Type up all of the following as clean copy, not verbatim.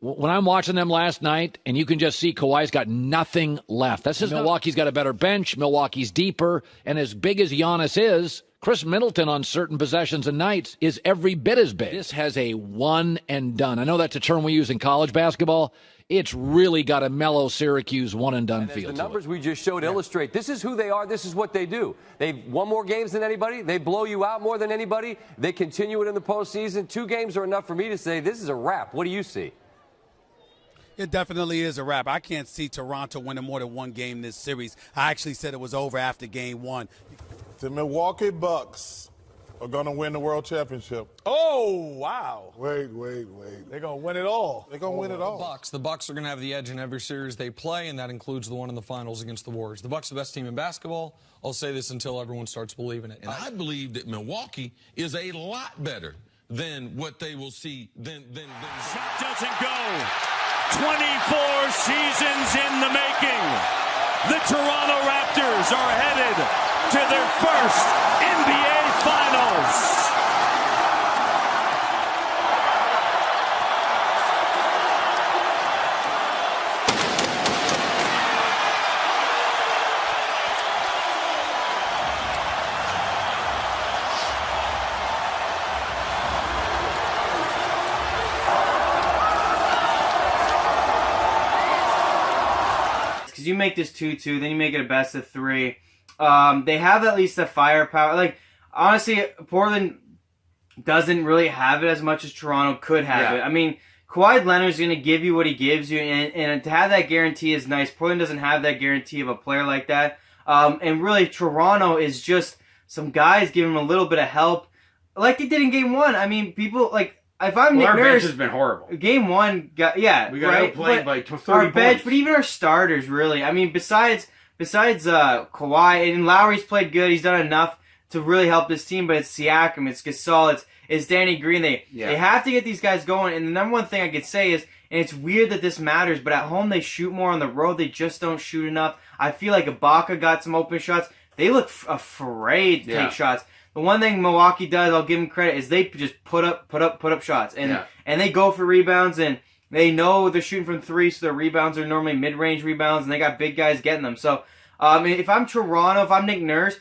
When I'm watching them last night, and you can just see Kawhi's got nothing left. That's just Milwaukee's got a better bench. Milwaukee's deeper. And as big as Giannis is, Chris Middleton on certain possessions and nights is every bit as big. This has a one and done. I know that's a term we use in college basketball. It's really got a mellow Syracuse one and done feel. The numbers we just showed illustrate this is who they are. This is what they do. They've won more games than anybody. They blow you out more than anybody. They continue it in the postseason. 2 games are enough for me to say this is a wrap. What do you see? It definitely is a wrap. I can't see Toronto winning more than one game this series. I actually said it was over after game 1. The Milwaukee Bucks are going to win the world championship. Oh, wow. Wait. They're going to win it all. They're going to win it all. The Bucks are going to have the edge in every series they play, and that includes the one in the finals against the Warriors. The Bucks are the best team in basketball. I'll say this until everyone starts believing it. And I believe that Milwaukee is a lot better than what they will see. Shot doesn't go. 24 seasons in the making. The Toronto Raptors are headed to their first NBA Finals. You make this 2-2, then you make it a best of 3. They have at least the firepower. Like, honestly, Portland doesn't really have it as much as Toronto could have it. I mean, Kawhi Leonard's going to give you what he gives you, and to have that guarantee is nice. Portland doesn't have that guarantee of a player like that. And really, Toronto is just some guys giving him a little bit of help, like they did in Game 1. I mean, people, like, if I'm Nick our Nurse, bench has been horrible. Game 1, we got outplayed by 30 our points. bench, but even our starters, really. I mean, besides Kawhi, and Lowry's played good. He's done enough to really help this team. But it's Siakam, it's Gasol, it's Danny Green. They have to get these guys going. And the number one thing I could say is, and it's weird that this matters, but at home they shoot more. On the road they just don't shoot enough. I feel like Ibaka got some open shots. They look afraid to take shots. The one thing Milwaukee does, I'll give them credit, is they just put up shots. And they go for rebounds, and they know they're shooting from 3, so their rebounds are normally mid-range rebounds, and they got big guys getting them. So, if I'm Toronto, if I'm Nick Nurse,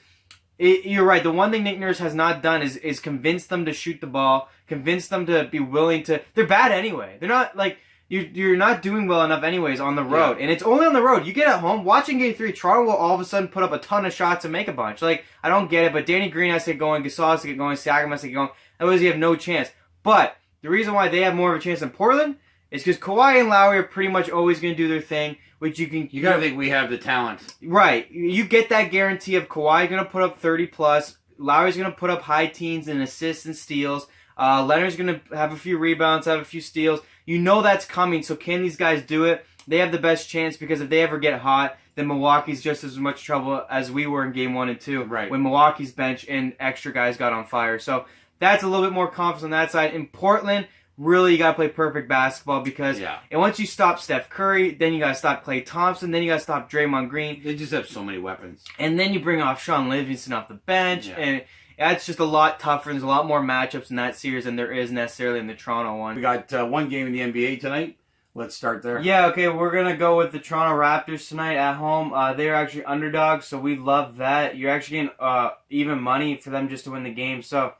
you're right. The one thing Nick Nurse has not done is convince them to shoot the ball, convince them to be willing to... They're bad anyway. They're not, like... You're not doing well enough anyways on the road. And it's only on the road. You get at home, watching Game 3, Toronto will all of a sudden put up a ton of shots and make a bunch. Like, I don't get it, but Danny Green has to get going, Gasol has to get going, Siakam has to get going. Otherwise, you have no chance. But the reason why they have more of a chance than Portland is because Kawhi and Lowry are pretty much always going to do their thing, which you can... You got to think we have the talent. Right. You get that guarantee of Kawhi going to put up 30+, Lowry's going to put up high teens in assists and steals, Leonard's going to have a few rebounds, have a few steals. You know that's coming, so can these guys do it? They have the best chance because if they ever get hot, then Milwaukee's just as much trouble as we were in Game 1 and 2 when Milwaukee's bench and extra guys got on fire. So that's a little bit more confidence on that side. In Portland, really you got to play perfect basketball because and once you stop Steph Curry, then you got to stop Klay Thompson, then you got to stop Draymond Green. They just have so many weapons. And then you bring off Sean Livingston off the bench, and that's just a lot tougher. There's a lot more matchups in that series than there is necessarily in the Toronto one. We got one game in the NBA tonight. Let's start there. Yeah, okay, we're going to go with the Toronto Raptors tonight at home. They're actually underdogs, so we love that. You're actually getting even money for them just to win the game. So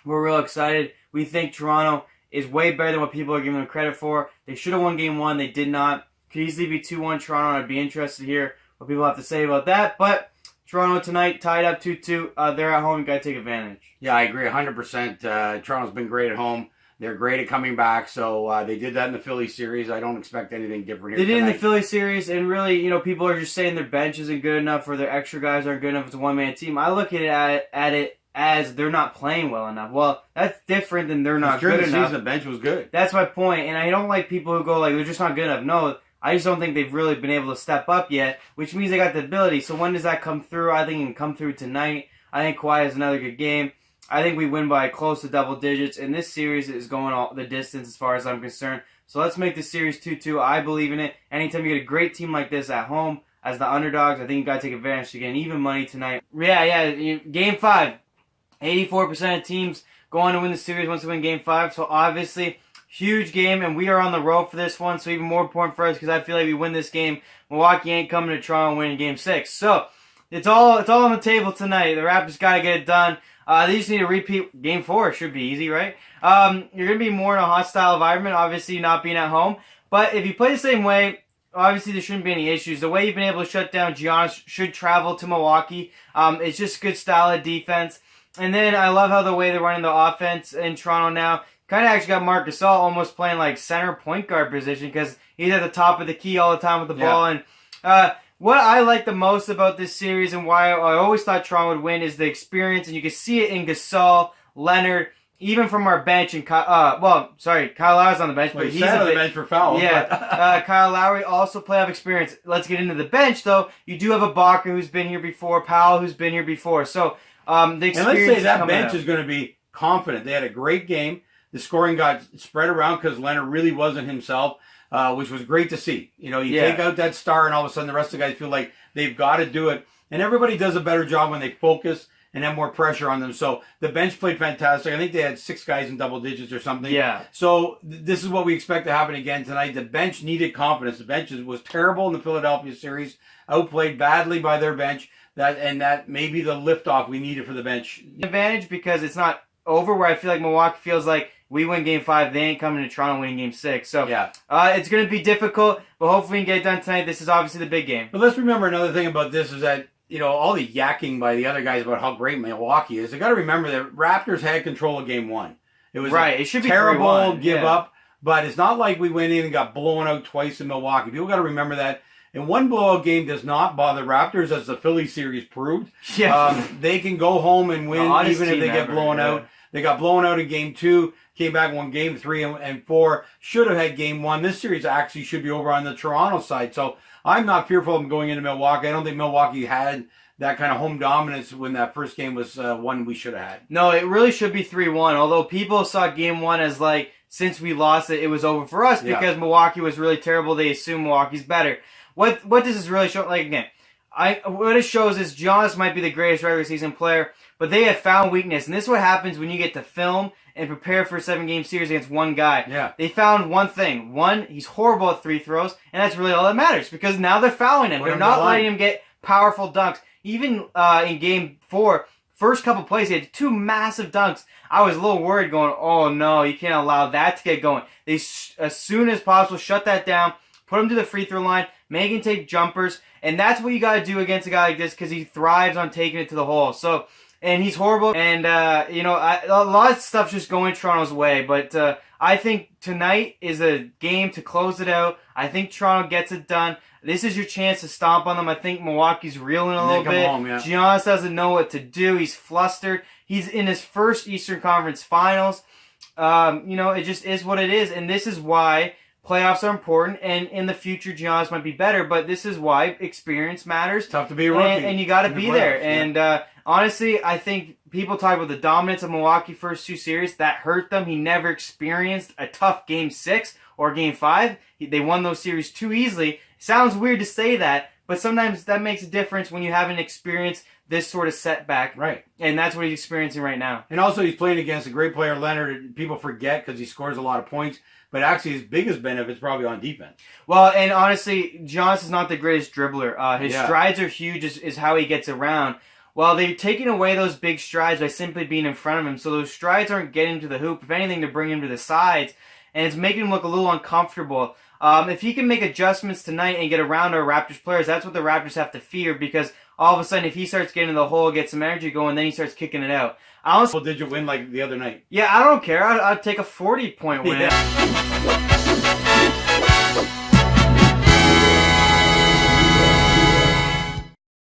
we're real excited. We think Toronto is way better than what people are giving them credit for. They should have won Game 1. They did not. Could easily be 2-1 Toronto. I'd be interested to hear what people have to say about that. But Toronto tonight, tied up 2-2. They're at home. You got to take advantage. Yeah, I agree 100%. Toronto's been great at home. They're great at coming back. So they did that in the Philly series. I don't expect anything different here They did tonight. in the Philly series, and really, you know, people are just saying their bench isn't good enough or their extra guys aren't good enough. It's a one-man team. I look at it as they're not playing well enough. Well, that's different than they're not good enough. During the season, the bench was good. That's my point, and I don't like people who go like, they're just not good enough. No, I just don't think they've really been able to step up yet, which means they got the ability. So when does that come through? I think it can come through tonight. I think Kawhi has another good game. I think we win by close to double digits, and this series is going all the distance as far as I'm concerned. So let's make this series 2-2. I believe in it. Anytime you get a great team like this at home as the underdogs, I think you got to take advantage to get even money tonight. Game 5. 84% of teams go on to win the series once they win Game 5. So obviously, huge game, and we are on the road for this one, so even more important for us because I feel like we win this game. Milwaukee ain't coming to Toronto and winning Game 6. So it's all on the table tonight. The Raptors got to get it done. They just need to repeat Game 4. Should be easy, right? You're going to be more in a hostile environment, obviously not being at home. But if you play the same way, obviously there shouldn't be any issues. The way you've been able to shut down Giannis should travel to Milwaukee. It's just good style of defense. And then I love how the way they're running the offense in Toronto now. Kind of actually got Marc Gasol almost playing like center point guard position because he's at the top of the key all the time with the ball. And what I like the most about this series and why I always thought Toronto would win is the experience. And you can see it in Gasol, Leonard, even from our bench, and Kyle Lowry's on the bench, but he's on the bench for fouls. Yeah, Kyle Lowry also playoff experience. Let's get into the bench though. You do have a Ibaka who's been here before, Powell who's been here before. So the experience. And let's say that bench is going to be confident. They had a great game. The scoring got spread around because Leonard really wasn't himself, which was great to see. You know, you take out that star, and all of a sudden the rest of the guys feel like they've got to do it. And everybody does a better job when they focus and have more pressure on them. So the bench played fantastic. I think they had 6 guys in double digits or something. Yeah. So this is what we expect to happen again tonight. The bench needed confidence. The bench was terrible in the Philadelphia series, outplayed badly by their bench. That may be the liftoff we needed for the bench. Advantage because it's not over where I feel like Milwaukee feels like we win Game 5, they ain't coming to Toronto winning Game 6. So it's going to be difficult, but hopefully we can get it done tonight. This is obviously the big game. But let's remember another thing about this is that, you know, all the yakking by the other guys about how great Milwaukee is. I got to remember that Raptors had control of Game 1. It was it should be terrible give up, but it's not like we went in and got blown out twice in Milwaukee. People got to remember that. And one blowout game does not bother Raptors, as the Philly series proved. Yeah. They can go home and win even if they get blown out. They got blown out in Game 2, came back and won Game 3 and 4. Should have had Game 1. This series actually should be over on the Toronto side. So I'm not fearful of them going into Milwaukee. I don't think Milwaukee had that kind of home dominance when that first game was one we should have had. No, it really should be 3-1. Although people saw Game 1 as like, since we lost it, it was over for us because Milwaukee was really terrible. They assume Milwaukee's better. What does this really show? Like, again, what it shows is Giannis might be the greatest regular season player, but they have found weakness. And this is what happens when you get to film and prepare for a 7-game series against one guy. Yeah. They found one thing. One, he's horrible at free throws, and that's really all that matters because now they're fouling him. They're not letting him get powerful dunks. Even in Game 4, first couple plays, he had 2 massive dunks. I was a little worried going, oh no, you can't allow that to get going. They, as soon as possible, shut that down, put him to the free throw line, make him take jumpers, and that's what you got to do against a guy like this because he thrives on taking it to the hole. So, and he's horrible, and a lot of stuff's just going Toronto's way, but I think tonight is a game to close it out. I think Toronto gets it done. This is your chance to stomp on them. I think Milwaukee's reeling a little bit. Giannis doesn't know what to do. He's flustered. He's in his first Eastern Conference Finals. It just is what it is, and this is why playoffs are important, and in the future, Giannis might be better, but this is why experience matters. It's tough to be a rookie. And you got to be there. And honestly, I think people talk about the dominance of Milwaukee first 2 series. That hurt them. He never experienced a tough Game 6 or Game 5. They won those series too easily. Sounds weird to say that, but sometimes that makes a difference when you haven't experienced this sort of setback. Right. And that's what he's experiencing right now. And also he's playing against a great player, Leonard. People forget because he scores a lot of points. But actually, his biggest benefit's probably on defense. Well, and honestly, Giannis is not the greatest dribbler. His strides are huge, is how he gets around. Well, they're taking away those big strides by simply being in front of him. So those strides aren't getting him to the hoop. If anything, they're bringing him to the sides. And it's making him look a little uncomfortable. If he can make adjustments tonight and get around our Raptors players, that's what the Raptors have to fear. Because all of a sudden, if he starts getting in the hole, gets some energy going, then he starts kicking it out. Double-digit win like the other night. Yeah, I don't care. I'd take a 40-point win.